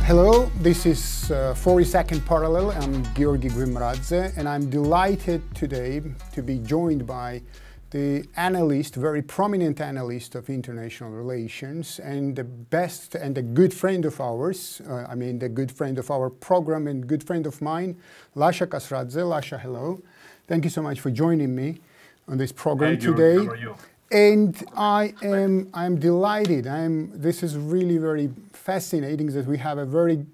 Hello, this is 40-second Parallel. I'm Georgi Gvimradze, and I'm delighted today to be joined by the analyst, very prominent analyst of international relations, and the best and a good friend of ours, the good friend of our program and good friend of mine, Lasha Kasradze. Lasha, hello. Thank you so much for joining me on this program today. How are you? And I'm delighted. This is really very fascinating that we have a very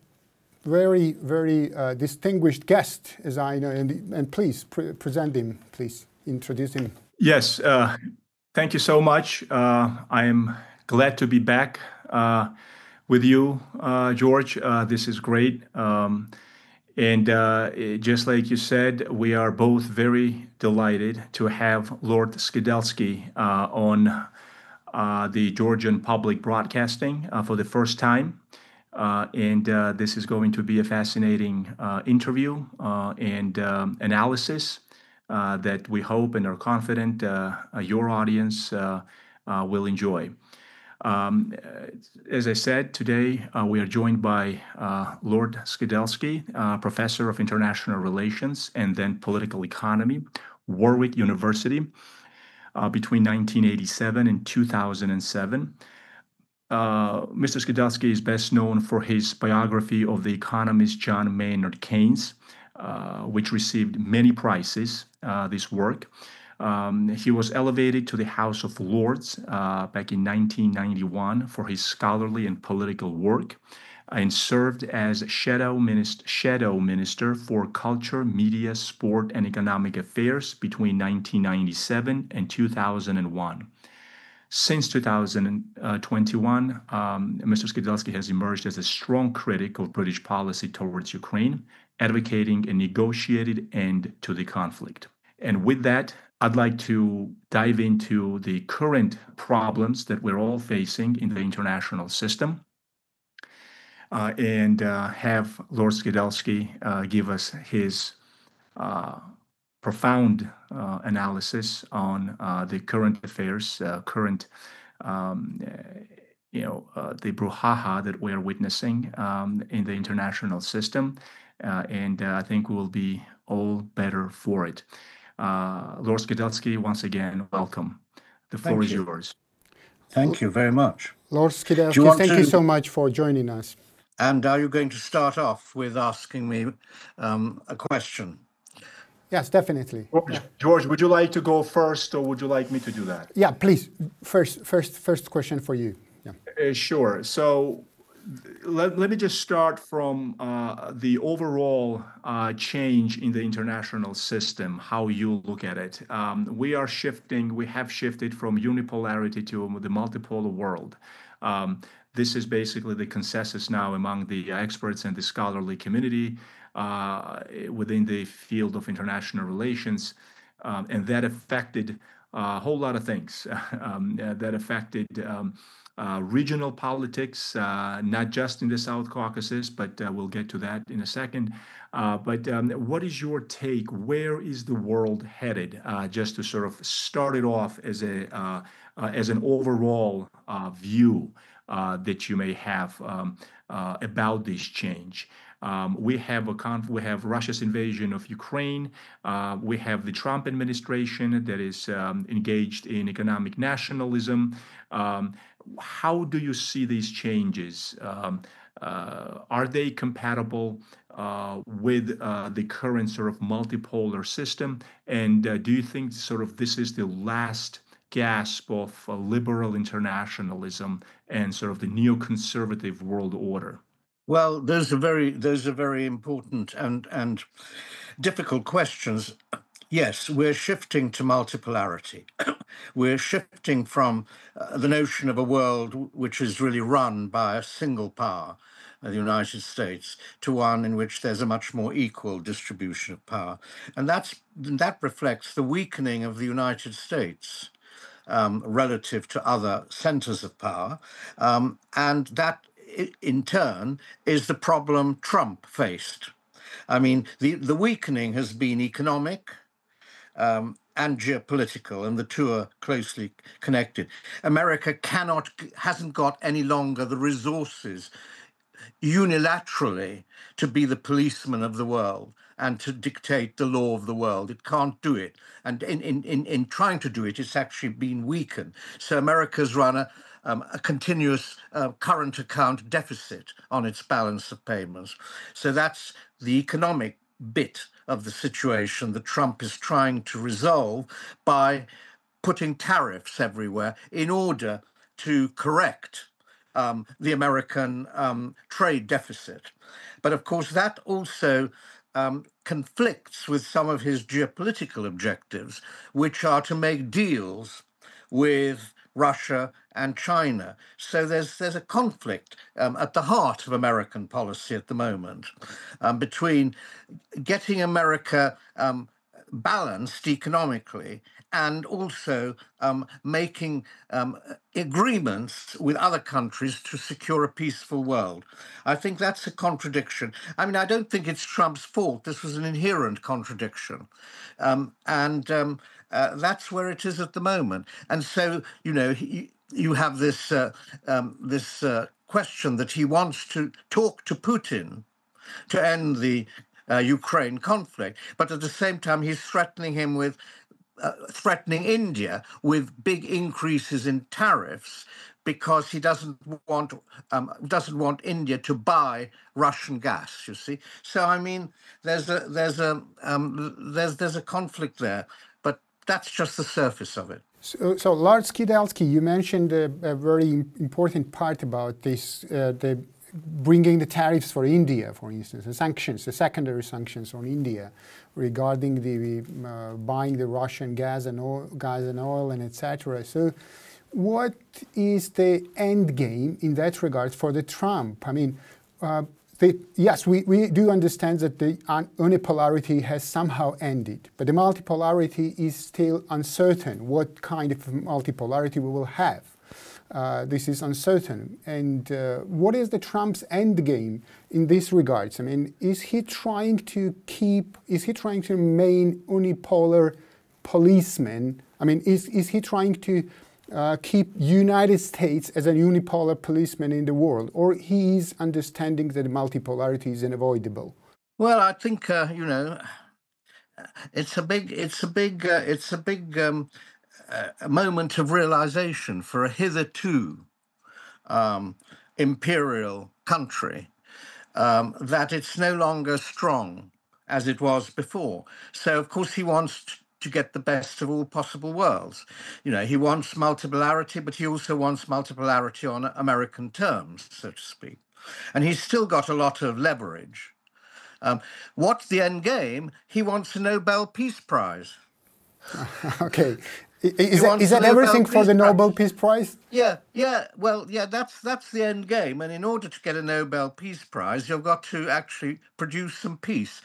distinguished guest, as I know. And please present him. Please introduce him. Yes, thank you so much. I am glad to be back with you, George. This is great. And just like you said, we are both very delighted to have Lord Skidelsky on the Georgian public broadcasting for the first time. And this is going to be a fascinating interview and analysis that we hope and are confident your audience will enjoy. As I said, today we are joined by Lord Skidelsky, Professor of International Relations and then Political Economy, Warwick University, between 1987 and 2007. Mr. Skidelsky is best known for his biography of the economist John Maynard Keynes, which received many prizes, this work. He was elevated to the House of Lords back in 1991 for his scholarly and political work, and served as shadow minister for culture, media, sport, and economic affairs between 1997 and 2001. Since 2021, Mr. Skidelsky has emerged as a strong critic of British policy towards Ukraine, advocating a negotiated end to the conflict. And with that, I'd like to dive into the current problems that we're all facing in the international system and have Lord Skidelsky give us his profound analysis on the current affairs, the brouhaha that we're witnessing in the international system. And I think we will be all better for it. Lord Skidelsky, once again, welcome. The floor is yours. Thank you very much. Lord Skidelsky, thank you so much for joining us. And are you going to start off with asking me a question? Yes, definitely. George, would you like to go first, or would you like me to do that? Yeah, please. First question for you. Yeah. Sure. So let me just start from the overall change in the international system, how you look at it. We have shifted from unipolarity to the multipolar world. This is basically the consensus now among the experts and the scholarly community within the field of international relations. And that affected a whole lot of things. That affected regional politics, not just in the South Caucasus, but we'll get to that in a second. But what is your take? Where is the world headed? Just to sort of start it off as an overall view that you may have about this change. We have Russia's invasion of Ukraine. We have the Trump administration that is engaged in economic nationalism. How do you see these changes? Are they compatible with the current sort of multipolar system? And do you think sort of this is the last gasp of liberal internationalism and sort of the neoconservative world order? Well, those are very important and difficult questions. Yes, we're shifting to multipolarity. We're shifting from the notion of a world which is really run by a single power, the United States, to one in which there's a much more equal distribution of power. And that reflects the weakening of the United States relative to other centers of power. And that, in turn, is the problem Trump faced. I mean, the weakening has been economic and geopolitical, and the two are closely connected. America hasn't got any longer the resources unilaterally to be the policeman of the world and to dictate the law of the world. It can't do it. And in trying to do it, it's actually been weakened. So America's run a continuous current account deficit on its balance of payments. So that's the economic bit of the situation that Trump is trying to resolve by putting tariffs everywhere in order to correct the American trade deficit. But of course, that also conflicts with some of his geopolitical objectives, which are to make deals with Russia and China. So there's a conflict at the heart of American policy at the moment between getting America balanced economically and also making agreements with other countries to secure a peaceful world. I think that's a contradiction. I mean, I don't think it's Trump's fault. This was an inherent contradiction. That's where it is at the moment. And so, you know, you have this, question that he wants to talk to Putin to end the Ukraine conflict, but at the same time, he's threatening him with threatening India with big increases in tariffs because he doesn't want India to buy Russian gas. You see, so I mean, there's a conflict there, but that's just the surface of it. So Lord Skidelsky, you mentioned a very important part about this, the bringing the tariffs for India, for instance, the sanctions, the secondary sanctions on India regarding the buying the Russian gas and oil and etc. So what is the end game in that regard for the Trump? I mean, yes, we do understand that the unipolarity has somehow ended, but the multipolarity is still uncertain. What kind of multipolarity we will have? This is uncertain. And what is the Trump's end game in this regards? I mean, is he trying to remain unipolar policeman? I mean, is he trying to keep United States as a unipolar policeman in the world, or he is understanding that multipolarity is unavoidable? Well, I think you know, it's a big moment of realization for a hitherto imperial country that it's no longer strong as it was before. So, of course, he wants to get the best of all possible worlds. You know, he wants multipolarity, but he also wants multipolarity on American terms, so to speak. And he's still got a lot of leverage. What's the end game? He wants a Nobel Peace Prize. Okay. Is that everything for the Nobel Peace Prize? Yeah. Well, yeah, that's the end game. And in order to get a Nobel Peace Prize, you've got to actually produce some peace,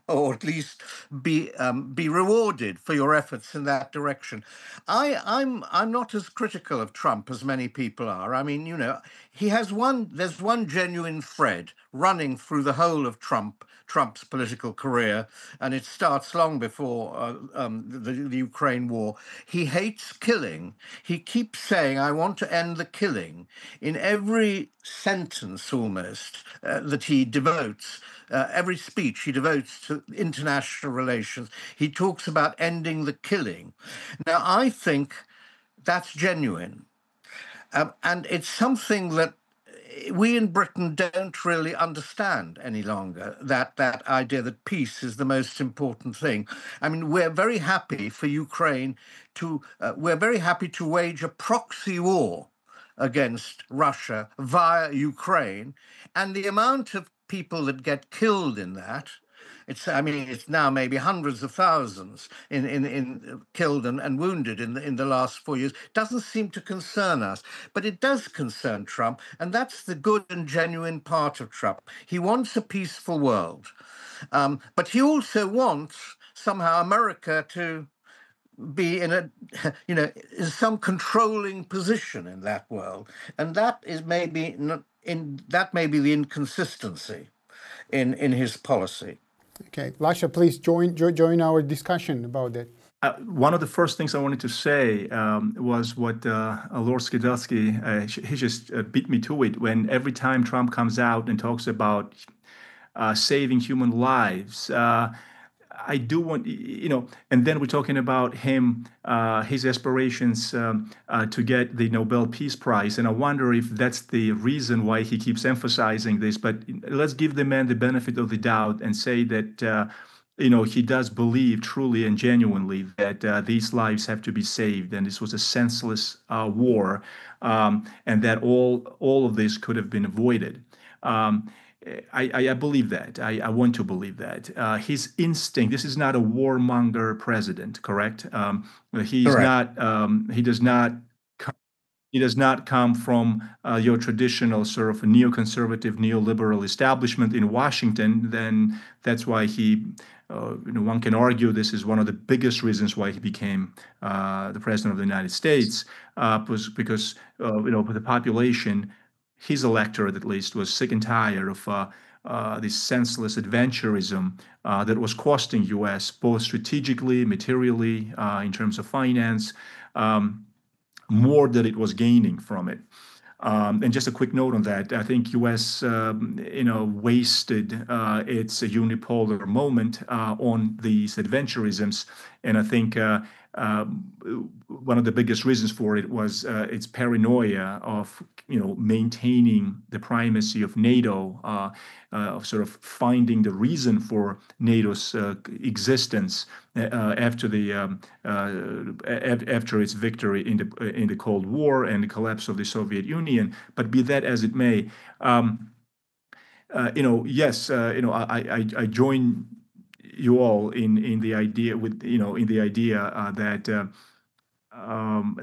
or at least be rewarded for your efforts in that direction. I'm not as critical of Trump as many people are. I mean, you know, there's one genuine thread running through the whole of Trump's political career, and it starts long before the Ukraine war. He hates killing. He keeps saying, I want to end the killing, in every sentence almost that he devotes, every speech he devotes to international relations. He talks about ending the killing. Now, I think that's genuine. And it's something that we in Britain don't really understand any longer, that idea that peace is the most important thing. I mean, we're very happy for Ukraine we're very happy to wage a proxy war against Russia via Ukraine. And the amount of people that get killed in that, it's now maybe hundreds of thousands in killed and wounded in the last 4 years. Doesn't seem to concern us, but it does concern Trump, and that's the good and genuine part of Trump. He wants a peaceful world, but he also wants somehow America to be in some controlling position in that world, and that is maybe the inconsistency in his policy. Okay, Lasha, please join our discussion about that. One of the first things I wanted to say was what Lord Skidelsky, he just beat me to it when every time Trump comes out and talks about saving human lives. I do want, and then we're talking about him, his aspirations to get the Nobel Peace Prize. And I wonder if that's the reason why he keeps emphasizing this. But let's give the man the benefit of the doubt and say that, he does believe truly and genuinely that these lives have to be saved. And this was a senseless war, and that all of this could have been avoided. I believe that. I want to believe that. His instinct, this is not a warmonger president, correct? He's Correct. not, he does not come from your traditional sort of neoconservative, neoliberal establishment in Washington. Then that's why he, one can argue this is one of the biggest reasons why he became the president of the United States, was because, the population, his electorate at least, was sick and tired of this senseless adventurism that was costing U.S. both strategically, materially, in terms of finance, more than it was gaining from it. And just a quick note on that, I think U.S. Wasted its unipolar moment on these adventurisms, and I think one of the biggest reasons for it was its paranoia of maintaining the primacy of NATO, of sort of finding the reason for NATO's existence after its victory in the Cold War and the collapse of the Soviet Union. But be that as it may, yes, I join you all in the idea that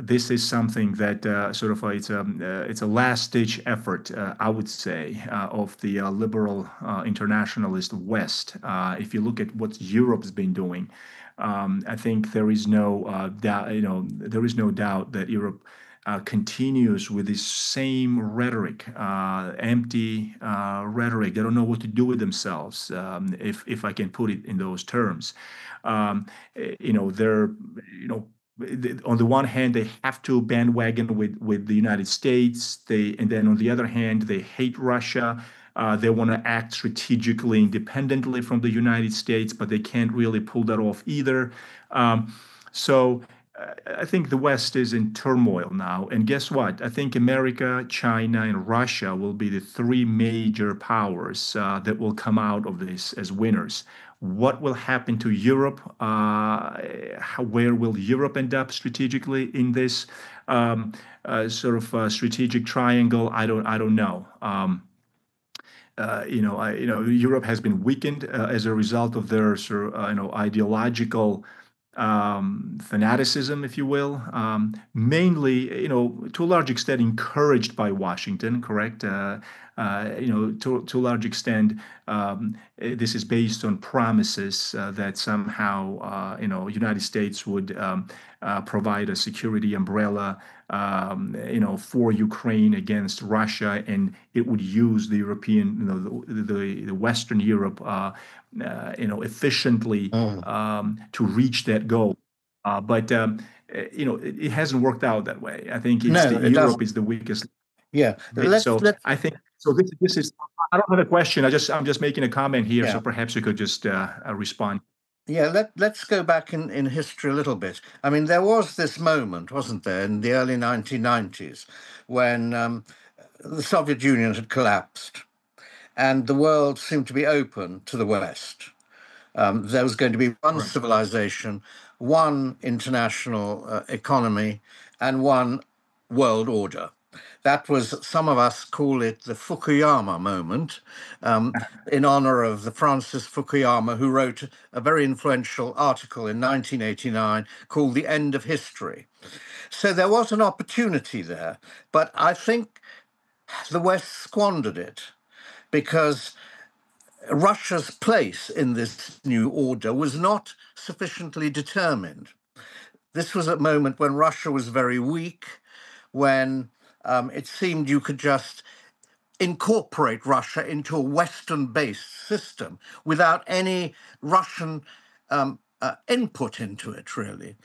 this is something that sort of it's a last ditch effort, I would say, of the liberal internationalist West. If you look at what Europe's been doing, I think there is no doubt. There is no doubt that Europe continues with this same rhetoric, empty rhetoric. They don't know what to do with themselves, if I can put it in those terms. They're on the one hand, they have to bandwagon with the United States. And then on the other hand, they hate Russia. They want to act strategically independently from the United States, but they can't really pull that off either. So I think the West is in turmoil now. And guess what? I think America, China, and Russia will be the three major powers that will come out of this as winners. What will happen to Europe? Where will Europe end up strategically in this sort of strategic triangle? I don't know. Europe has been weakened as a result of their sort of, ideological fanaticism, if you will, mainly, to a large extent encouraged by Washington, correct? To a large extent, this is based on promises that somehow, United States would provide a security umbrella, for Ukraine against Russia, and it would use the European, the Western Europe, efficiently to reach that goal. But it hasn't worked out that way. I think Europe is the weakest. Yeah. I think so. This is. I don't have a question. I'm just making a comment here. Yeah. So perhaps you could just respond. Yeah, let's go back in history a little bit. I mean, there was this moment, wasn't there, in the early 1990s when the Soviet Union had collapsed and the world seemed to be open to the West. There was going to be one civilization, one international economy, and one world order. That was, some of us call it the Fukuyama moment, in honor of the Francis Fukuyama, who wrote a very influential article in 1989 called The End of History. So there was an opportunity there, but I think the West squandered it because Russia's place in this new order was not sufficiently determined. This was a moment when Russia was very weak, when it seemed you could just incorporate Russia into a Western-based system without any Russian input into it, really.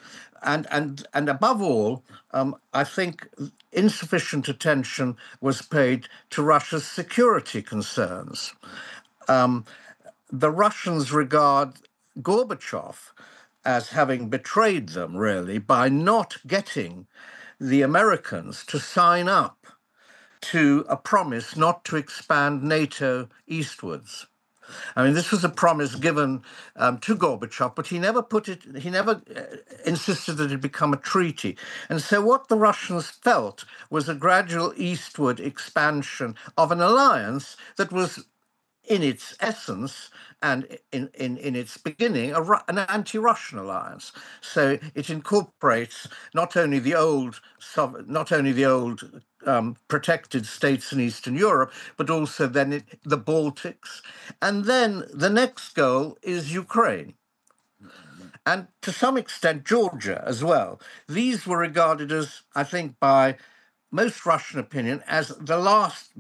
And above all, I think insufficient attention was paid to Russia's security concerns. The Russians regard Gorbachev as having betrayed them, really, by not getting the Americans to sign up to a promise not to expand NATO eastwards. I mean, this was a promise given to Gorbachev, but he never insisted that it become a treaty. And so what the Russians felt was a gradual eastward expansion of an alliance that was, in its essence and in its beginning, an anti-Russian alliance. So it incorporates not only the old protected states in Eastern Europe, but also then the Baltics. And then the next goal is Ukraine. And to some extent, Georgia as well. These were regarded as, I think, by most Russian opinion, as the last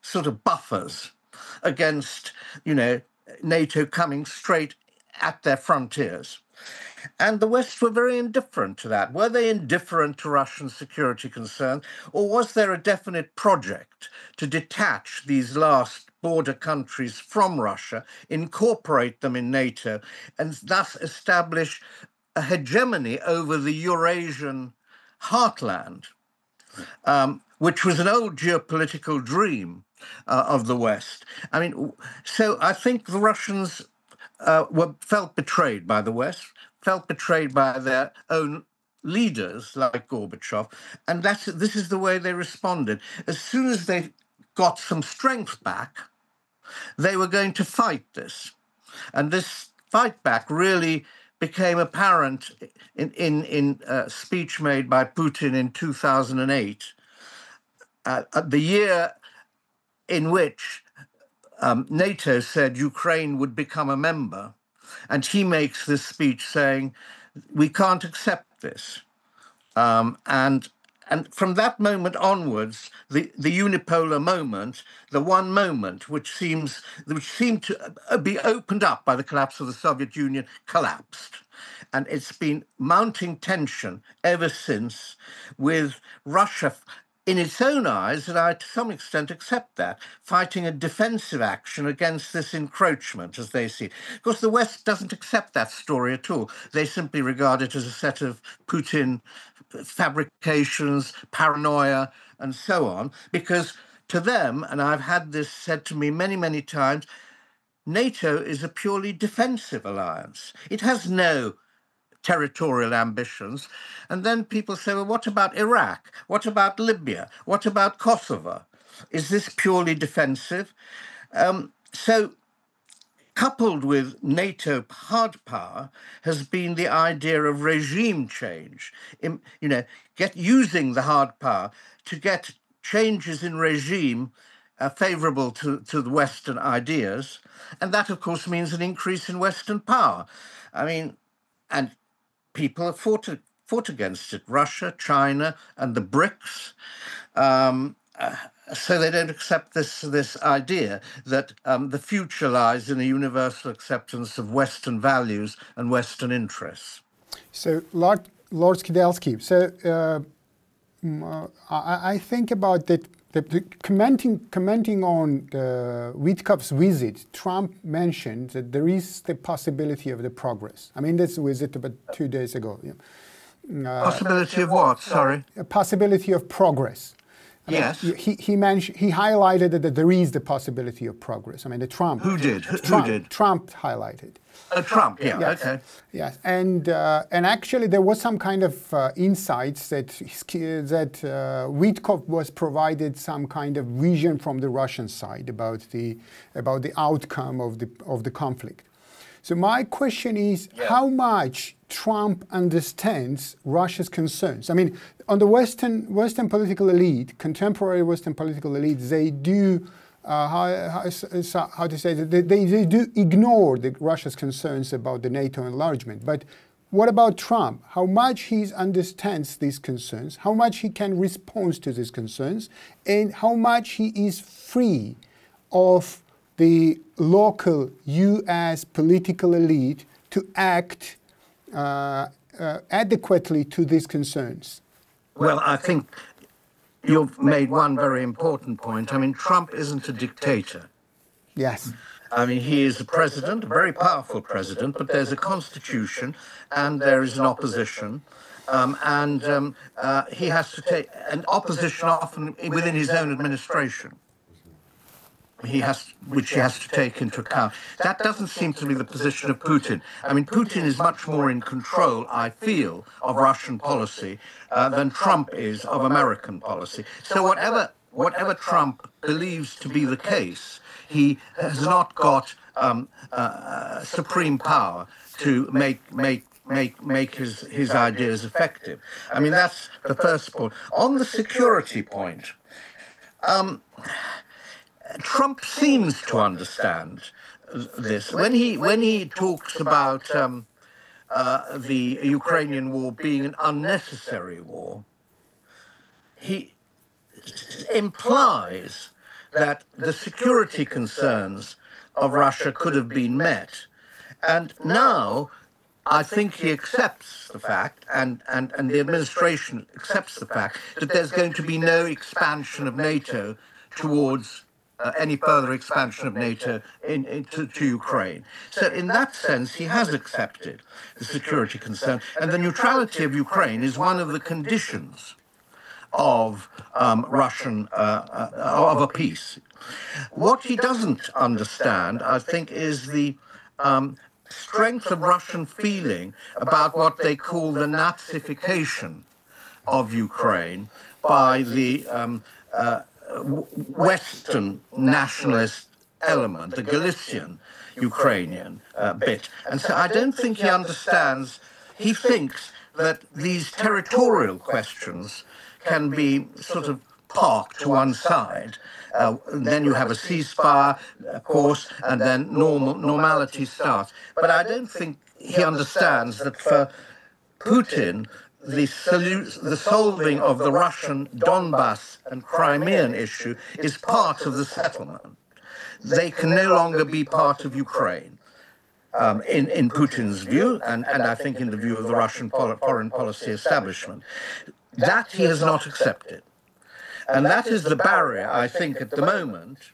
sort of buffers against, NATO coming straight at their frontiers. And the West were very indifferent to that. Were they indifferent to Russian security concerns, or was there a definite project to detach these last border countries from Russia, incorporate them in NATO, and thus establish a hegemony over the Eurasian heartland, which was an old geopolitical dream of the West? I mean, so I think the Russians felt betrayed by the West, felt betrayed by their own leaders like Gorbachev, and this is the way they responded. As soon as they got some strength back, they were going to fight this. And this fight back really became apparent in a speech made by Putin in 2008, the year in which NATO said Ukraine would become a member. And he makes this speech saying, we can't accept this. And from that moment onwards, the unipolar moment, the one moment which seemed to be opened up by the collapse of the Soviet Union, collapsed. And it's been mounting tension ever since, with Russia, in its own eyes, and I to some extent accept that, fighting a defensive action against this encroachment, as they see it. Of course, the West doesn't accept that story at all. They simply regard it as a set of Putin fabrications, paranoia, and so on, because to them, and I've had this said to me many, many times, NATO is a purely defensive alliance. It has no territorial ambitions. And then people say, well, what about Iraq? What about Libya? What about Kosovo? Is this purely defensive? So coupled with NATO hard power has been the idea of regime change, using the hard power to get changes in regime favorable to the Western ideas. And that, of course, means an increase in Western power. I mean, and people have fought against it, Russia, China, and the BRICS. So they don't accept this idea that the future lies in a universal acceptance of Western values and Western interests. So, Lord Skidelsky, so I think about that. Commenting on Witkoff's visit, Trump mentioned that there is the possibility of the progress. I mean, this visit about 2 days ago. Possibility of what? Sorry. A possibility of progress. Yes. He highlighted that there is the possibility of progress. I mean, Trump. Who did? Trump highlighted. Trump, yeah, yes. Okay. Yes, and actually there was some kind of insights that Witkoff was provided some kind of vision from the Russian side about the outcome of the conflict. So my question is, how much Trump understands Russia's concerns? I mean, on the Western political elite, contemporary Western political elite, they do. How to say that they do ignore Russia's concerns about the NATO enlargement. But what about Trump? How much he understands these concerns, how much he can respond to these concerns, and how much he is free of the local U.S. political elite to act adequately to these concerns? Well, I think you've made one very important point. I mean, Trump isn't a dictator. Yes. I mean, he is a president, a very powerful president, but there's a constitution and there is an opposition. He has to take an opposition often within his own administration. Which he has to take into account. That doesn't seem to be the position of Putin. I mean, Putin is much more in control, I feel, of Russian policy than Trump is of American policy. So whatever Trump believes to be the case, he has not got supreme power to make his ideas effective. I mean, that's the first point. On the security point, Trump seems to understand this. When he talks about the Ukrainian war being an unnecessary war, he implies that the security concerns of Russia could have been met. And now I think he accepts the fact, and the administration accepts the fact, that there's going to be no expansion of NATO towards any further expansion of NATO to Ukraine. So in that sense, he has accepted the security concern, and the neutrality of Ukraine is one of the conditions of of a peace. What he doesn't understand, I think, is the strength of Russian feeling about what they call the Nazification of Ukraine by the Western nationalist element, the Galician Ukrainian bit. And so I don't think he understands, he thinks that these territorial questions can be sort of parked to one side. Then you have a ceasefire, of course, and then normality starts. But I don't think he understands that for Putin, the solving of the Russian Donbass and Crimean issue is part of the settlement. They can no longer be part of Ukraine, in Putin's view, and I think in the view of the Russian foreign policy establishment. That he has not accepted. And that is the barrier, I think, at the moment,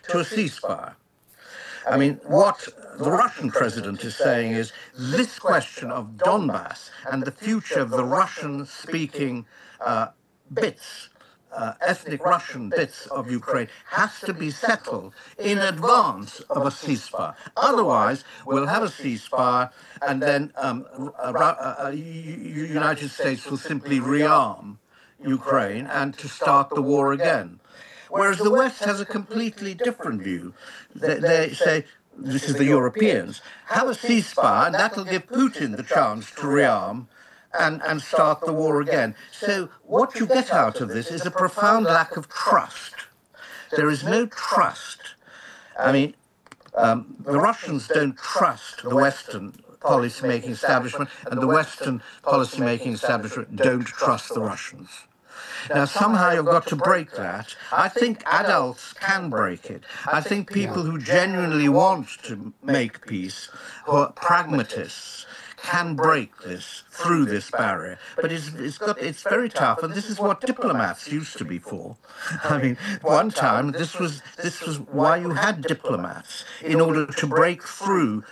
to a ceasefire. I mean, what the Russian president is saying is this question of Donbass and the future of the Russian-speaking bits, ethnic Russian bits of Ukraine, has to be settled in advance of a ceasefire. Otherwise, we'll have a ceasefire and then United States will simply rearm Ukraine and to start the war again. Whereas the West has a completely different view. They say, this is the Europeans, have a ceasefire and that'll give Putin the chance to rearm and start the war again. So what you get out of this is a profound lack of trust. There is no trust. I mean, the Russians don't trust the Western policy-making establishment, and the Western policy-making establishment don't trust the Russians. Now, somehow you've got to break that. I think adults can break it. I think people who genuinely want to make peace, who are pragmatists, can break this through this barrier. But it's very tough, and this is what diplomats used to be for. I mean, one time this was why you had diplomats, in order to break through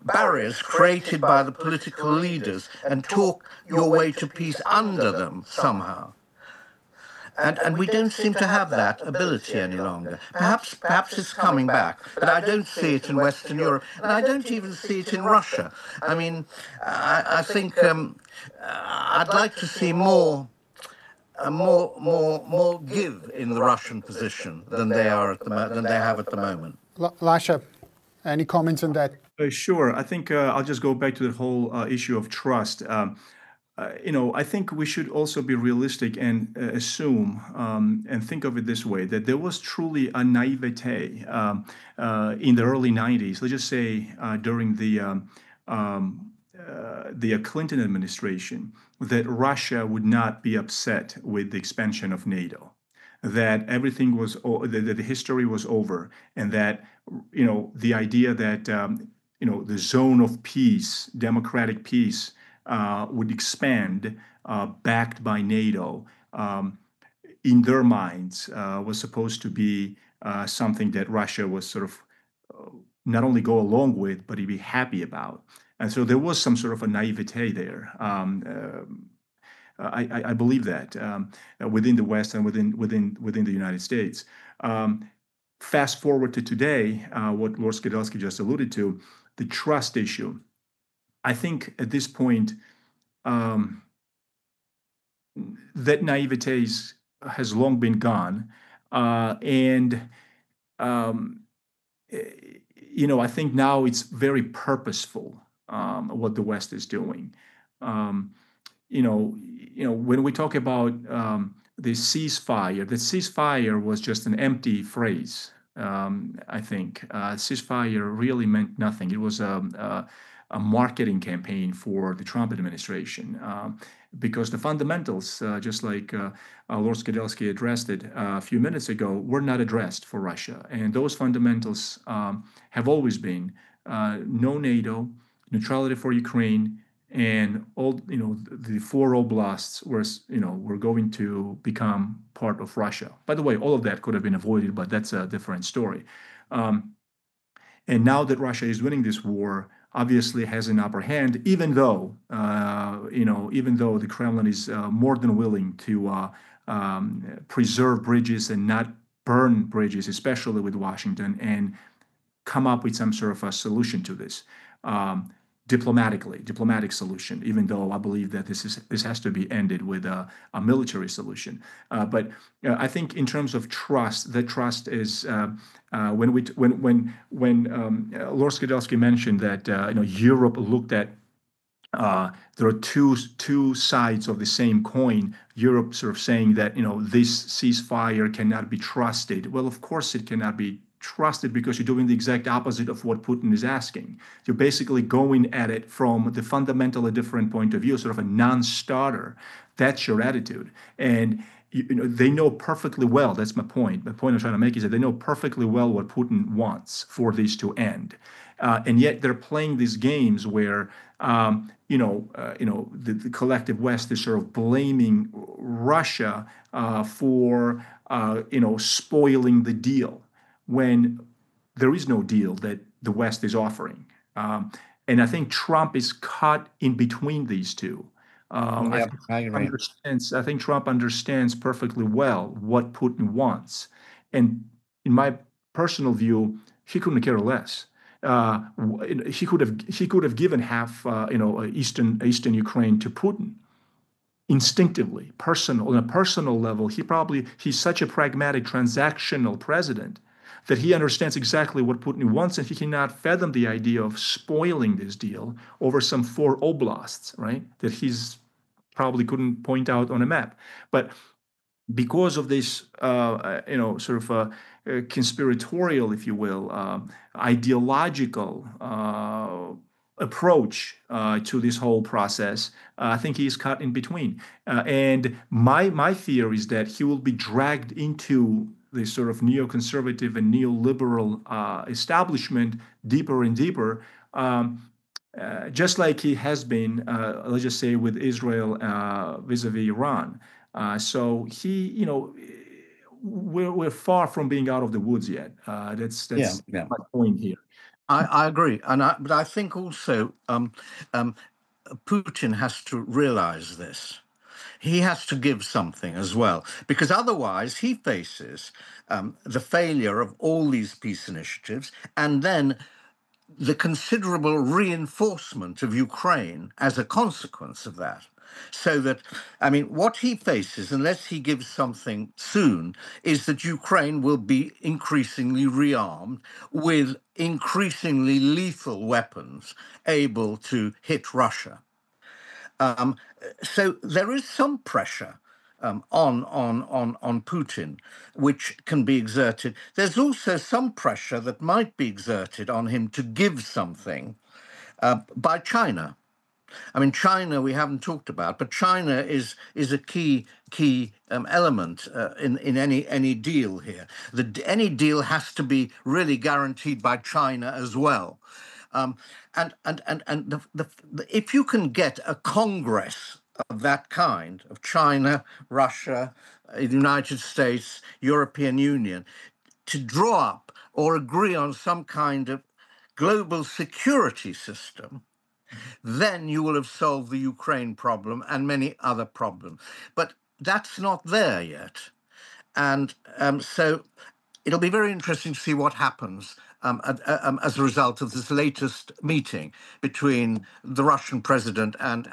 barriers created by the political leaders and talk your way to peace under them somehow. And we don't seem to have that ability any longer. Perhaps it's coming back, but I don't see it in Western Europe, and I don't even see it in Russia. I mean, I think I'd like to see more give in the Russian position than they have at the moment. Lasha, any comments on that? Sure. I think I'll just go back to the whole issue of trust. I think we should also be realistic and assume and think of it this way, that there was truly a naivete in the early 90s, let's just say during the Clinton administration, that Russia would not be upset with the expansion of NATO, that everything was, that the history was over, and that, the idea that the zone of peace, democratic peace, would expand, backed by NATO, in their minds, was supposed to be something that Russia was sort of not only go along with, but he'd be happy about. And so there was some sort of a naivete there. I believe that within the West and within the United States. Fast forward to today, what Lord Skidelsky just alluded to, the trust issue. I think at this point, that naivete has long been gone, and I think now it's very purposeful what the West is doing. When we talk about the ceasefire was just an empty phrase. I think ceasefire really meant nothing. It was a marketing campaign for the Trump administration, because the fundamentals, just like Lord Skidelsky addressed it a few minutes ago, were not addressed for Russia. And those fundamentals have always been no NATO, neutrality for Ukraine, and all the 4 oblasts were going to become part of Russia. By the way, all of that could have been avoided, but that's a different story. And now that Russia is winning this war, obviously has an upper hand, even though the Kremlin is more than willing to preserve bridges and not burn bridges, especially with Washington, and come up with some sort of a solution to this. Diplomatic solution, even though I believe that this has to be ended with a military solution. But I think in terms of trust, the trust is when Lord Skidelsky mentioned that Europe looked at there are two sides of the same coin. Europe sort of saying that this ceasefire cannot be trusted. Well, of course it cannot be trusted, because you're doing the exact opposite of what Putin is asking. You're basically going at it from the fundamentally different point of view, sort of a non-starter. That's your attitude. And they know perfectly well, that's my point. The point I'm trying to make is that they know perfectly well what Putin wants for this to end. And yet they're playing these games where, the collective West is sort of blaming Russia for, spoiling the deal, when there is no deal that the West is offering. And I think Trump is caught in between these two. I think Trump understands perfectly well what Putin wants. And in my personal view, he couldn't care less. He could have given half, eastern Ukraine to Putin. Instinctively, on a personal level, he's such a pragmatic, transactional president that he understands exactly what Putin wants, and he cannot fathom the idea of spoiling this deal over some 4 oblasts, right? That he's probably couldn't point out on a map. But because of this, conspiratorial, if you will, ideological approach to this whole process, I think he's caught in between. And my fear is that he will be dragged into this sort of neoconservative and neoliberal establishment deeper and deeper, just like he has been, let's just say, with Israel vis-a-vis Iran. So we're far from being out of the woods yet. That's my point here. I agree, but I think also Putin has to realize this. He has to give something as well, because otherwise he faces the failure of all these peace initiatives, and then the considerable reinforcement of Ukraine as a consequence of that. So that, what he faces, unless he gives something soon, is that Ukraine will be increasingly rearmed with increasingly lethal weapons able to hit Russia. So there is some pressure on Putin, which can be exerted. There's also some pressure that might be exerted on him to give something by China. China we haven't talked about, but China is a key element in any deal here. Any deal has to be really guaranteed by China as well. If you can get a Congress of that kind, of China, Russia, the United States, European Union, to draw up or agree on some kind of global security system, then you will have solved the Ukraine problem and many other problems. But that's not there yet. And so it'll be very interesting to see what happens as a result of this latest meeting between the Russian president and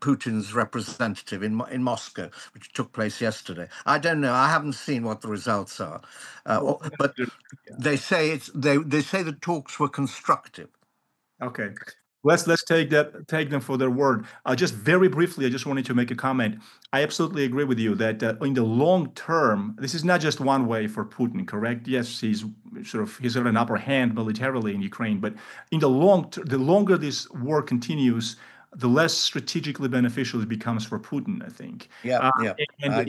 Putin's representative in Moscow, which took place yesterday. I don't know. I haven't seen what the results are, but they say the talks were constructive. Okay. Let's take them for their word. Just very briefly, I just wanted to make a comment. I absolutely agree with you that in the long term, this is not just one way for Putin, correct? Yes, he's got an upper hand militarily in Ukraine, but in the the longer this war continues, the less strategically beneficial it becomes for Putin, I think. And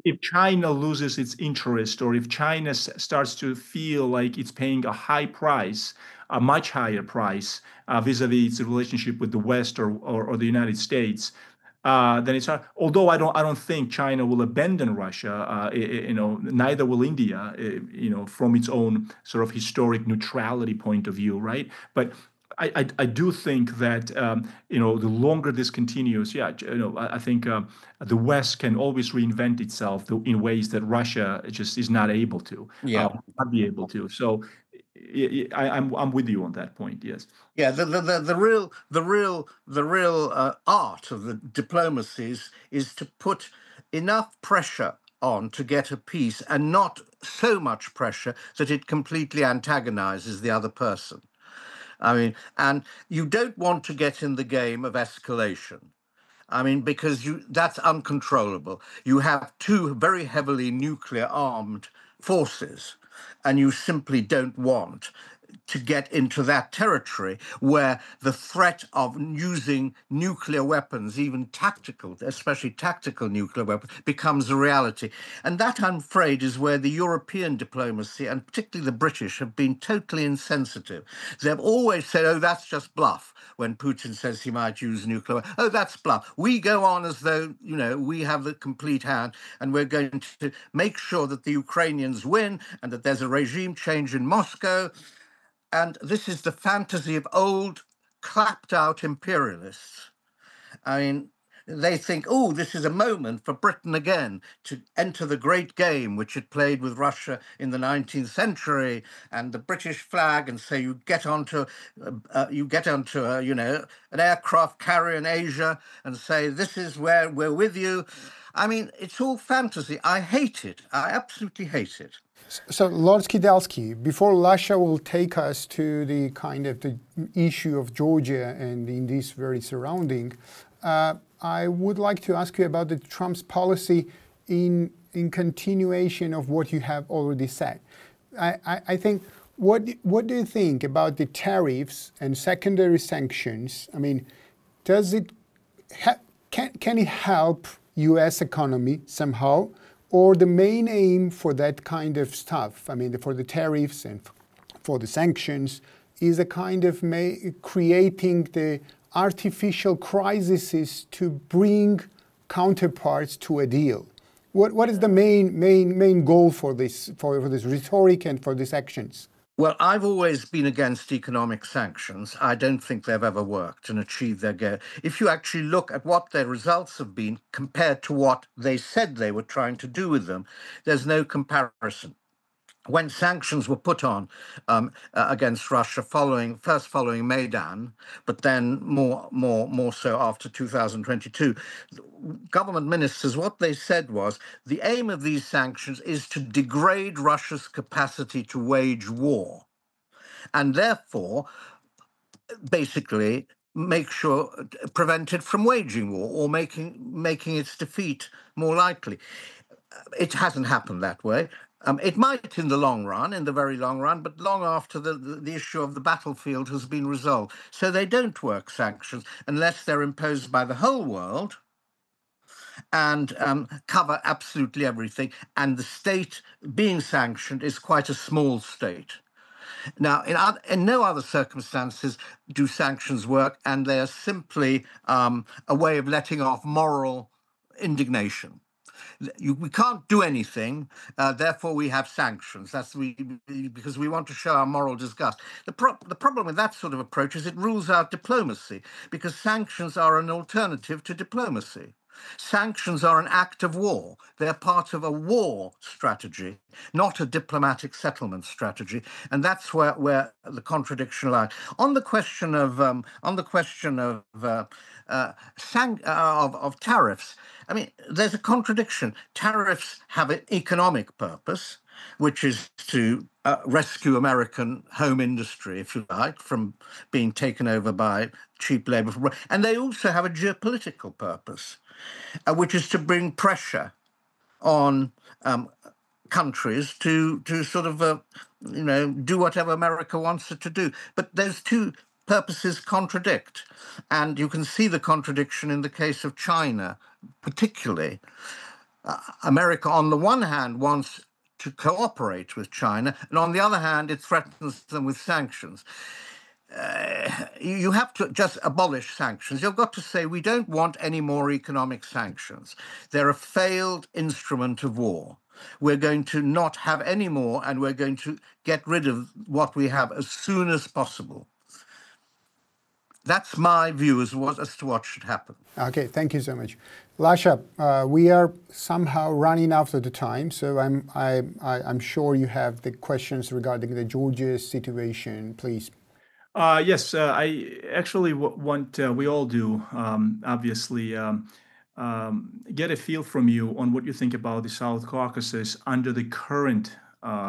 if China loses its interest, or if China starts to feel like it's paying a high price, a much higher price vis-a-vis its relationship with the West or the United States, then it's hard. Although I don't think China will abandon Russia. Neither will India. From its own sort of historic neutrality point of view, right? But I do think that the longer this continues, I think the West can always reinvent itself in ways that Russia just is not able to, not be able to. So I'm with you on that point. Yes. Yeah. The real art of the diplomacies is to put enough pressure on to get a peace, and not so much pressure that it completely antagonizes the other person. I mean, and you don't want to get in the game of escalation. I mean, because that's uncontrollable. You have two very heavily nuclear armed forces, and you simply don't want to get into that territory where the threat of using nuclear weapons, even tactical, especially tactical nuclear weapons, becomes a reality. And that, I'm afraid, is where the European diplomacy, and particularly the British, have been totally insensitive. They've always said, oh, that's just bluff. When Putin says he might use nuclear, oh, that's bluff. We go on as though, we have the complete hand, and we're going to make sure that the Ukrainians win and that there's a regime change in Moscow. And this is the fantasy of old, clapped-out imperialists. I mean, they think, oh, this is a moment for Britain again to enter the great game which it played with Russia in the 19th century, and the British flag, and so you get onto an aircraft carrier in Asia and say, this is where we're with you. I mean, it's all fantasy. I hate it. I absolutely hate it. So, Lord Skidelsky, before Lasha will take us to the kind of the issue of Georgia and in this very surrounding, I would like to ask you about the Trump's policy in continuation of what you have already said. I think, what do you think about the tariffs and secondary sanctions? I mean, does it can it help U.S. economy somehow? Or the main aim for that kind of stuff, I mean, for the tariffs and for the sanctions, is a kind of creating the artificial crises to bring counterparts to a deal? What is the main goal for this rhetoric and for these actions? Well, I've always been against economic sanctions. I don't think they've ever worked and achieved their goal. If you actually look at what their results have been compared to what they said they were trying to do with them, there's no comparison. When sanctions were put on against Russia first following Maidan, but then more so after 2022, government ministers, what they said was the aim of these sanctions is to degrade Russia's capacity to wage war, and therefore basically prevent it from waging war or making its defeat more likely. It hasn't happened that way. It might in the long run, in the very long run, but long after the issue of the battlefield has been resolved. So they don't work, sanctions, unless they're imposed by the whole world and cover absolutely everything. And the state being sanctioned is quite a small state. Now, in no other circumstances do sanctions work, and they are simply a way of letting off moral indignation. We can't do anything, therefore we have sanctions. Because we want to show our moral disgust. The problem with that sort of approach is it rules out diplomacy, because sanctions are an alternative to diplomacy. Sanctions are an act of war. They're part of a war strategy, not a diplomatic settlement strategy, and that's where the contradiction lies. On the question of tariffs, I mean, there's a contradiction. Tariffs have an economic purpose, which is to rescue American home industry, if you like, from being taken over by cheap labor. And they also have a geopolitical purpose, which is to bring pressure on countries to sort of, do whatever America wants it to do. But those two purposes contradict. And you can see the contradiction in the case of China, particularly. America, on the one hand, wants to cooperate with China, and on the other hand, it threatens them with sanctions. You have to just abolish sanctions. You've got to say, we don't want any more economic sanctions. They're a failed instrument of war. We're going to not have any more, and we're going to get rid of what we have as soon as possible. That's my view as to what should happen. Okay, thank you so much. Lasha, we are somehow running out of the time, so I'm sure you have the questions regarding the Georgia situation, please. Yes, I actually want, we all do, obviously, get a feel from you on what you think about the South Caucasus under the current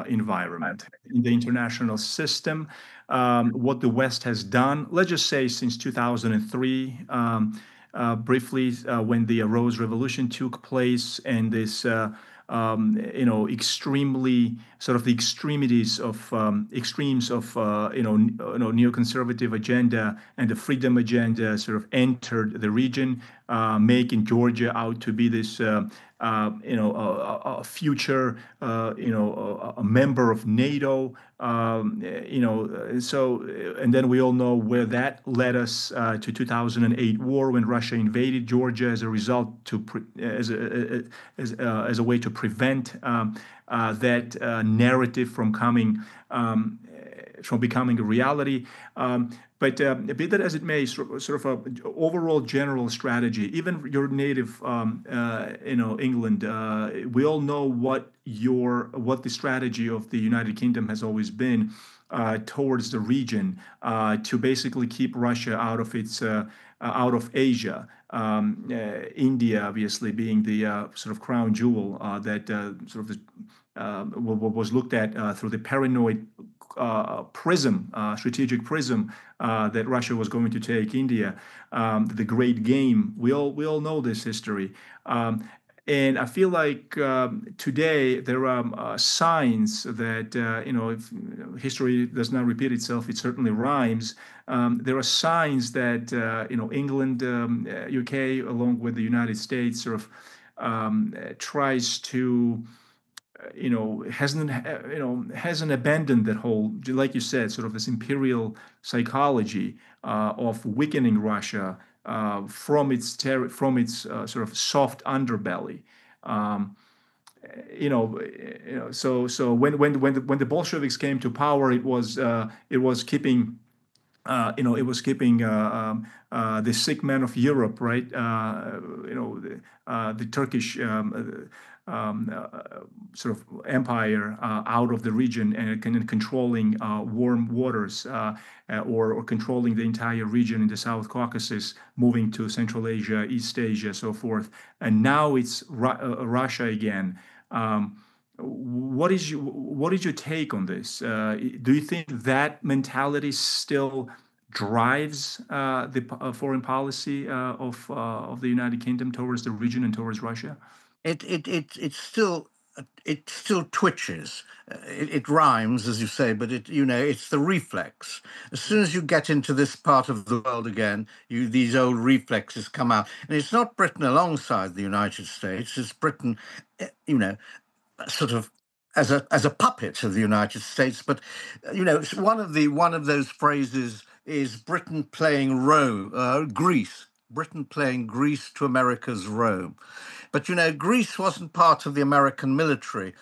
environment in the international system, what the West has done, let's just say since 2003, briefly, when the Rose Revolution took place, and this, extremely sort of the extremes of neoconservative agenda and the freedom agenda sort of entered the region, making Georgia out to be this, a future, a member of NATO, so, and then we all know where that led us to 2008 war when Russia invaded Georgia as a result as a way to prevent that narrative from becoming a reality. But be that as it may, sort of a overall general strategy. Even your native, England, we all know what the strategy of the United Kingdom has always been towards the region, to basically keep Russia out of Asia. India, obviously, being the sort of crown jewel that sort of was looked at through the paranoid strategic prism that Russia was going to take India, the great game. We all know this history. And I feel like today there are signs that, if history does not repeat itself, it certainly rhymes. There are signs that, England, UK, along with the United States, sort of tries to, hasn't abandoned that whole, like you said, sort of this imperial psychology of weakening Russia from its sort of soft underbelly. So when the Bolsheviks came to power, it was keeping the sick man of Europe, right? The Turkish sort of empire out of the region, and controlling warm waters, or controlling the entire region in the South Caucasus, moving to Central Asia, East Asia, so forth. And now it's Russia again. What is your take on this? Do you think that mentality still drives the foreign policy of the United Kingdom towards the region and towards Russia? It still twitches. It rhymes, as you say, but it's the reflex. As soon as you get into this part of the world again, these old reflexes come out. And it's not Britain alongside the United States. It's Britain, sort of as a puppet of the United States. But one of those phrases is Britain playing Greece. Britain playing Greece to America's Rome. But, Greece wasn't part of the American military,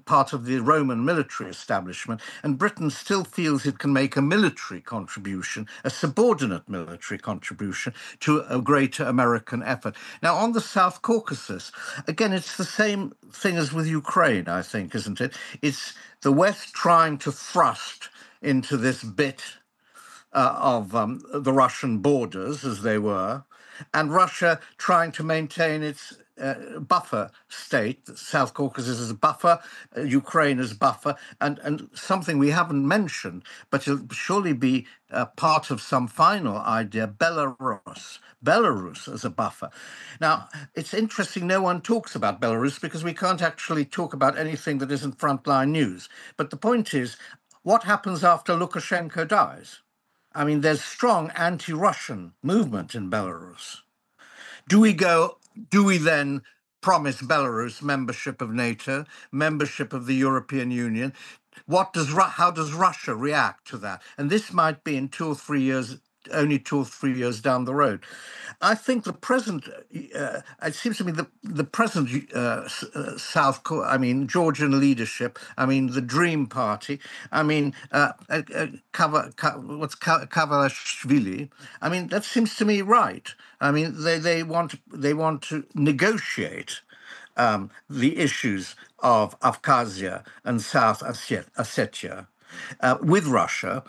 part of the Roman military establishment, and Britain still feels it can make a military contribution, a subordinate military contribution to a greater American effort. Now, on the South Caucasus, again, it's the same thing as with Ukraine, I think, isn't it? It's the West trying to thrust into this bit of the Russian borders, as they were, and Russia trying to maintain its buffer state, South Caucasus as a buffer, Ukraine as buffer, and something we haven't mentioned, but it'll surely be part of some final idea, Belarus as a buffer. Now, it's interesting no one talks about Belarus because we can't actually talk about anything that isn't frontline news. But the point is, what happens after Lukashenko dies? I mean, there's strong anti-Russian movement in Belarus. Do we then promise Belarus membership of NATO, membership of the European Union? How does Russia react to that? And this might be in 2 or 3 years, only 2 or 3 years down the road. I think the present, it seems to me the present Georgian leadership, the Dream Party, Kavalashvili, that seems to me right. They want to negotiate the issues of Abkhazia and South Ossetia with Russia.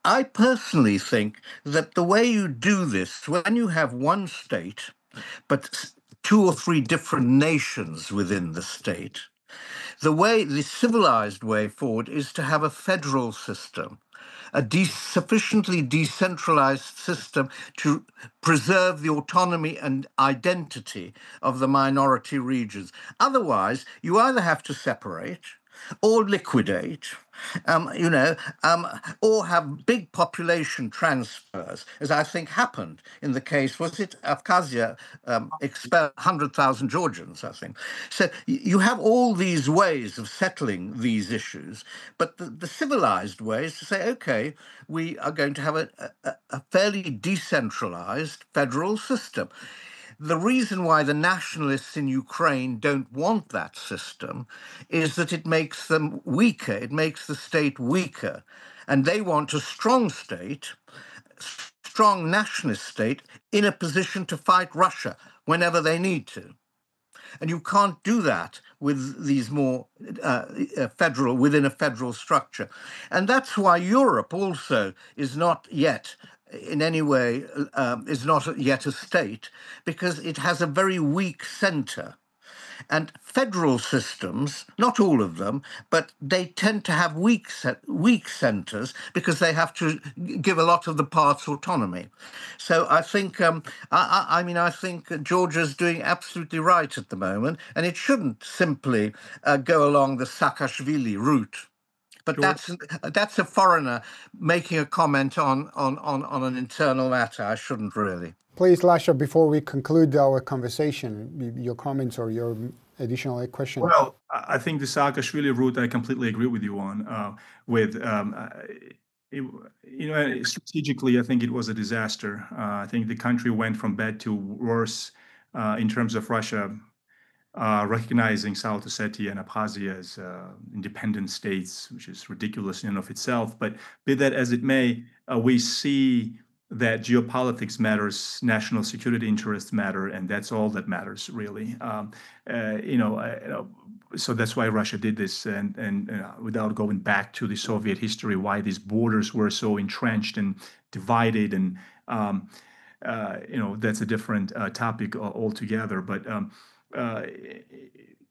I personally think that the way you do this, when you have one state, but 2 or 3 different nations within the state, the civilized way forward is to have a federal system, a sufficiently decentralized system to preserve the autonomy and identity of the minority regions. Otherwise, you either have to separate or liquidate, or have big population transfers, as I think happened in the case, was it Abkhazia expelled 100,000 Georgians, I think. So you have all these ways of settling these issues, but the civilized way is to say, okay, we are going to have a fairly decentralized federal system. The reason why the nationalists in Ukraine don't want that system is that it makes them weaker. It makes the state weaker. And they want a strong state, strong nationalist state, in a position to fight Russia whenever they need to. And you can't do that with these more within a federal structure. And that's why Europe also is not yet in any way is not yet a state, because it has a very weak center. And federal systems, not all of them, but they tend to have weak centers because they have to give a lot of the parts autonomy. So I think, I think Georgia's doing absolutely right at the moment, and it shouldn't simply go along the Saakashvili route. But that's a foreigner making a comment on an internal matter. I shouldn't really. Please, Lasha, before we conclude our conversation, your comments or your additional question. Well, I think the Saakashvili route, I completely agree with you on. Strategically, I think it was a disaster. I think the country went from bad to worse in terms of Russia recognizing South Ossetia and Abkhazia as independent states, which is ridiculous in and of itself. But be that as it may, we see that geopolitics matters, national security interests matter, and that's all that matters, really. So that's why Russia did this, and without going back to the Soviet history, why these borders were so entrenched and divided, and that's a different topic altogether. But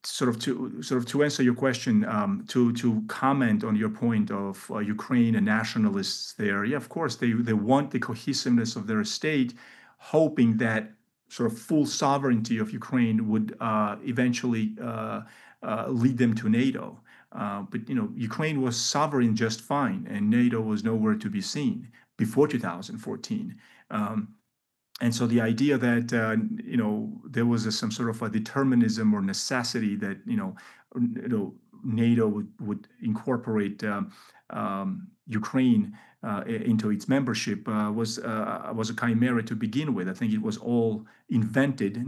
to answer your question, to comment on your point of Ukraine and nationalists there, yeah, of course they want the cohesiveness of their state, hoping that sort of full sovereignty of Ukraine would eventually lead them to NATO. But Ukraine was sovereign just fine, and NATO was nowhere to be seen before 2014. And so the idea that there was some sort of a determinism or necessity that NATO would incorporate Ukraine into its membership was a chimera to begin with. I think it was all invented,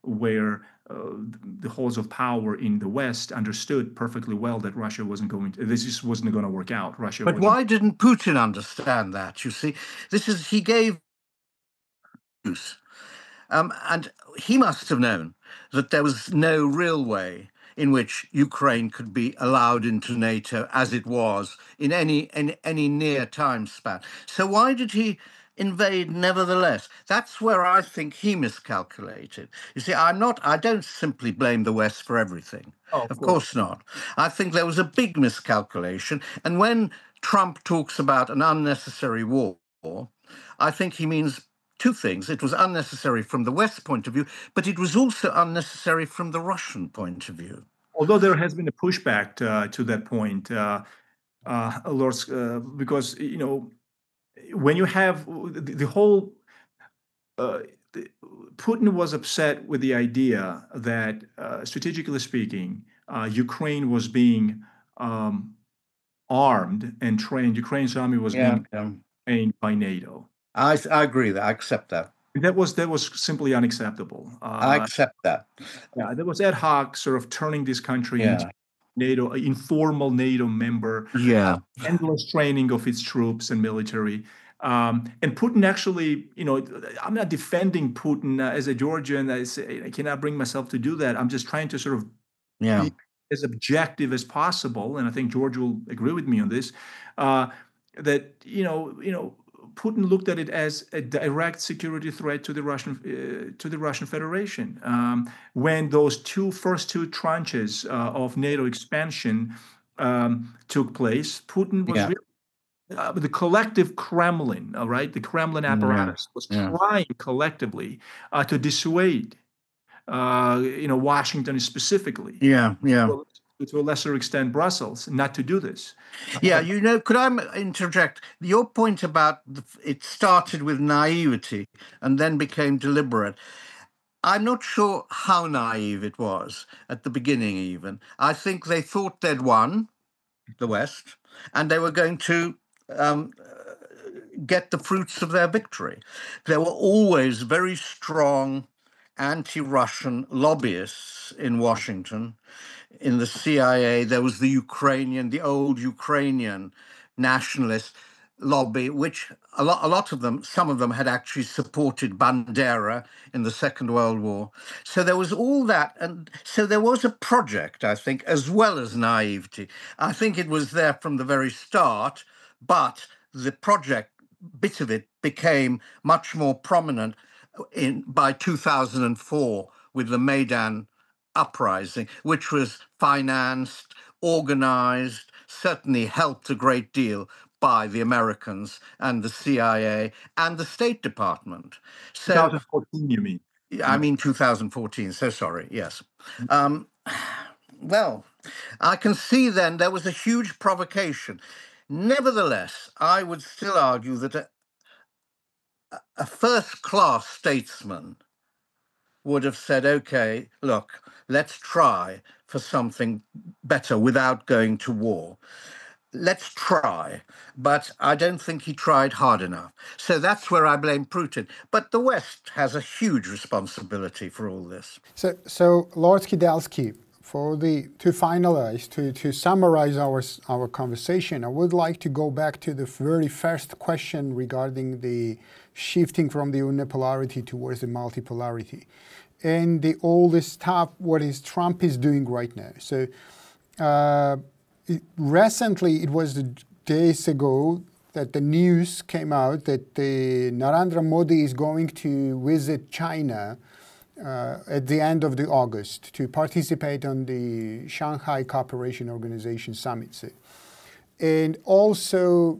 where the halls of power in the West understood perfectly well that Russia this just wasn't going to work out. But why didn't Putin understand that? You see, he gave and he must have known that there was no real way in which Ukraine could be allowed into NATO as it was in any near time span. So why did he invade nevertheless? That's where I think he miscalculated. You see, I don't simply blame the West for everything. Oh, of course not. I think there was a big miscalculation. And when Trump talks about an unnecessary war, I think he means two things. It was unnecessary from the West point of view, but it was also unnecessary from the Russian point of view. Although there has been a pushback to that point, because, when you have the whole, Putin was upset with the idea that, strategically speaking, Ukraine was being armed and trained. Ukraine's army was being trained by NATO. I agree that. I accept that. That was simply unacceptable. I accept that. Yeah, there was ad hoc sort of turning this country into NATO, informal NATO member. Yeah, endless training of its troops and military. And Putin actually, I'm not defending Putin as a Georgian. I cannot bring myself to do that. I'm just trying to sort of be as objective as possible. And I think George will agree with me on this. That Putin looked at it as a direct security threat to the Russian Federation. When those first two tranches of NATO expansion took place, Putin was really, the collective Kremlin, all right, the Kremlin apparatus was trying collectively to dissuade, Washington specifically. To a lesser extent, Brussels, not to do this. Yeah, could I interject? Your point about it started with naivety and then became deliberate. I'm not sure how naive it was at the beginning even. I think they thought they'd won, the West, and they were going to get the fruits of their victory. There were always very strong anti-Russian lobbyists in Washington. In the CIA, there was the old Ukrainian nationalist lobby, which a lot of them, some of them had actually supported Bandera in the Second World War. So there was all that. And so there was a project, I think, as well as naivety. I think it was there from the very start, but the project, bit of it, became much more prominent by 2004 with the Maidan uprising, which was financed, organized, certainly helped a great deal by the Americans and the CIA and the State Department. So 2014, you mean? I mean 2014, so sorry, yes. Well, I can see then there was a huge provocation. Nevertheless, I would still argue that a first-class statesman would have said, okay, look, let's try for something better without going to war. Let's try. But I don't think he tried hard enough. So that's where I blame Putin. But the West has a huge responsibility for all this. So Lord Skidelsky, to finalize, to summarize our conversation, I would like to go back to the very first question regarding the shifting from the unipolarity towards the multipolarity, and all the stuff what Trump is doing right now. So recently, it was days ago that the news came out that Narendra Modi is going to visit China at the end of August to participate on the Shanghai Cooperation Organization Summit. And also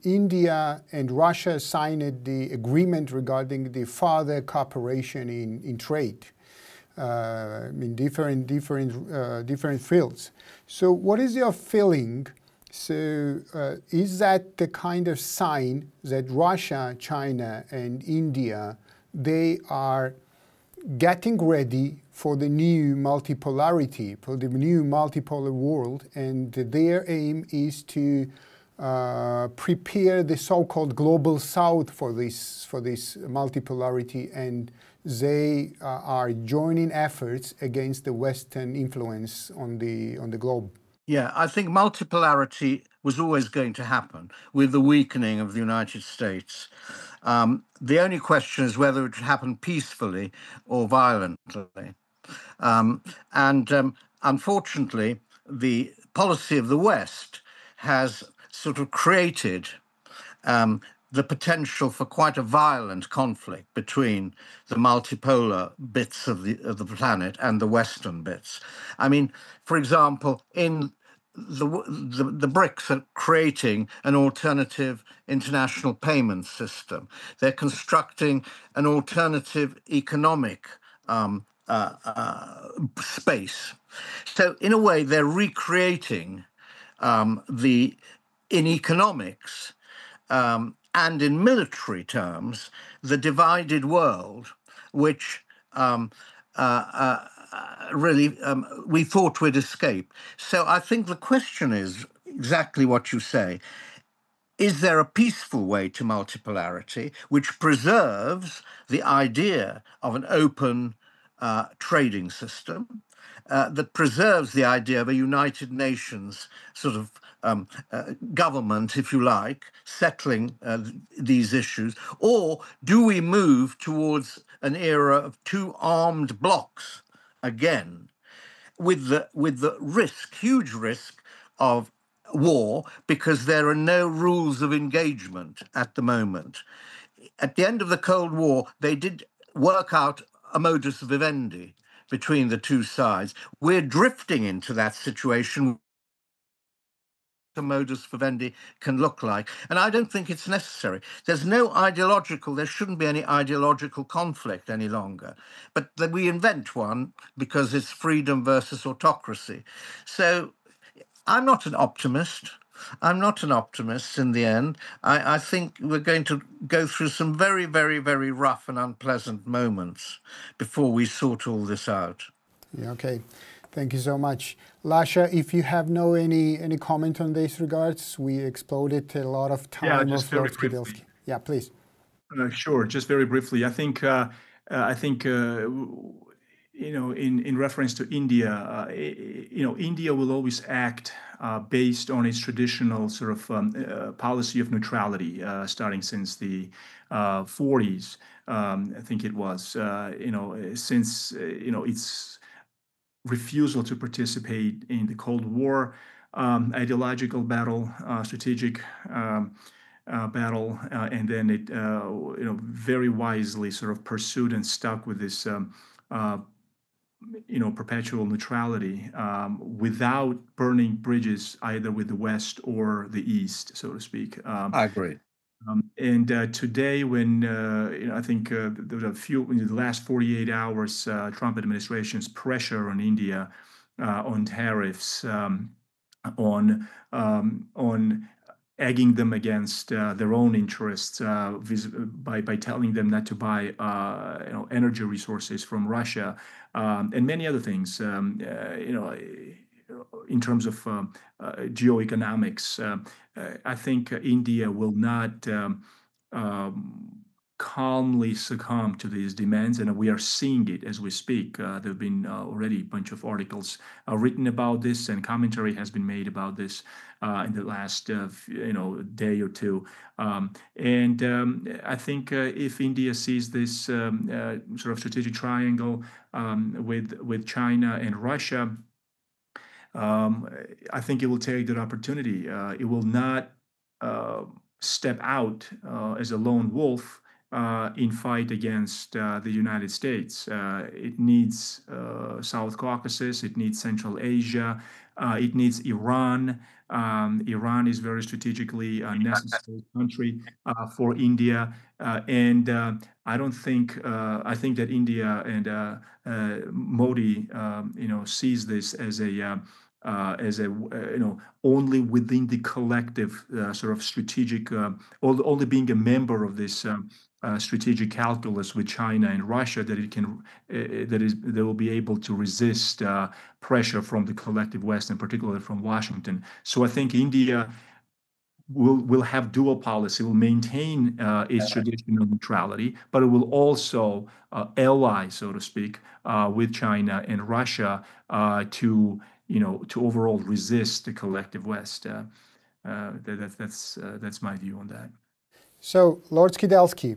India and Russia signed the agreement regarding the further cooperation in trade in different fields. So what is your feeling? So is that the kind of sign that Russia, China and India, they are getting ready for the new multipolarity, for the new multipolar world, and their aim is to prepare the so-called global south for this multipolarity, and they are joining efforts against the Western influence on the globe. Yeah, I think multipolarity was always going to happen with the weakening of the United States. The only question is whether it would happen peacefully or violently. Unfortunately, the policy of the West has sort of created the potential for quite a violent conflict between the multipolar bits of the planet and the Western bits. I mean, for example, in the BRICS are creating an alternative international payment system. They're constructing an alternative economic space. So in a way, they're recreating in economics and in military terms, the divided world, which really we thought we'd escape. So I think the question is exactly what you say. Is there a peaceful way to multipolarity which preserves the idea of an open trading system, that preserves the idea of a United Nations sort of government, if you like, settling these issues? Or do we move towards an era of two armed blocs again, with the risk, huge risk of war, because there are no rules of engagement at the moment? At the end of the Cold War, they did work out a modus vivendi between the two sides. We're drifting into that situation. The modus vivendi can look like, and I don't think it's necessary. There shouldn't be any ideological conflict any longer, but that we invent one because it's freedom versus autocracy. So I'm not an optimist. I'm not an optimist in the end. I think we're going to go through some very, very, very rough and unpleasant moments before we sort all this out. Yeah, okay. Thank you so much. Lasha, if you have any comment on these regards, we exploded a lot of time of Lord Skidelsky. Yeah, please. Sure, just very briefly. I think in reference to India, India will always act based on its traditional sort of policy of neutrality, starting since the 40s. I think it was, since its refusal to participate in the Cold War, ideological battle, strategic battle, and then it very wisely sort of pursued and stuck with this perpetual neutrality, without burning bridges either with the West or the East, so to speak. I agree. And today, when I think there's in the last 48 hours, Trump administration's pressure on India, on tariffs, on egging them against their own interests by telling them not to buy energy resources from Russia, and many other things, in terms of geoeconomics. I think India will not calmly succumb to these demands, and we are seeing it as we speak. There have been already a bunch of articles written about this, and commentary has been made about this in the last day or two. And I think if India sees this sort of strategic triangle with China and Russia, I think it will take that opportunity. It will not step out as a lone wolf in fight against the United States. It needs South Caucasus, it needs Central Asia, it needs Iran. Iran is very strategically necessary country for India, and I don't think I think that India and Modi, sees this as a only within the collective sort of strategic, only being a member of this strategic calculus with China and Russia that it can they will be able to resist pressure from the collective West, and particularly from Washington. So I think India will have dual policy, will maintain its traditional neutrality, but it will also ally, so to speak, with China and Russia to overall resist the collective West. That's my view on that. So, Lord Skidelsky,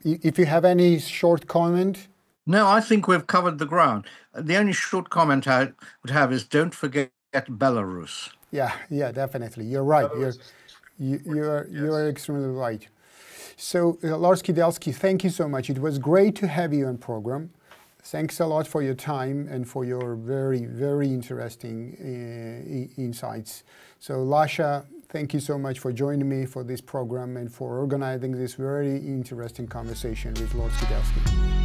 if you have any short comment. No, I think we've covered the ground. The only short comment I would have is don't forget Belarus. Yeah, definitely. You're right. You're extremely right. So, Lord Skidelsky, thank you so much. It was great to have you on program. Thanks a lot for your time and for your very, very interesting insights. So, Lasha, thank you so much for joining me for this program and for organizing this very interesting conversation with Lord Skidelsky.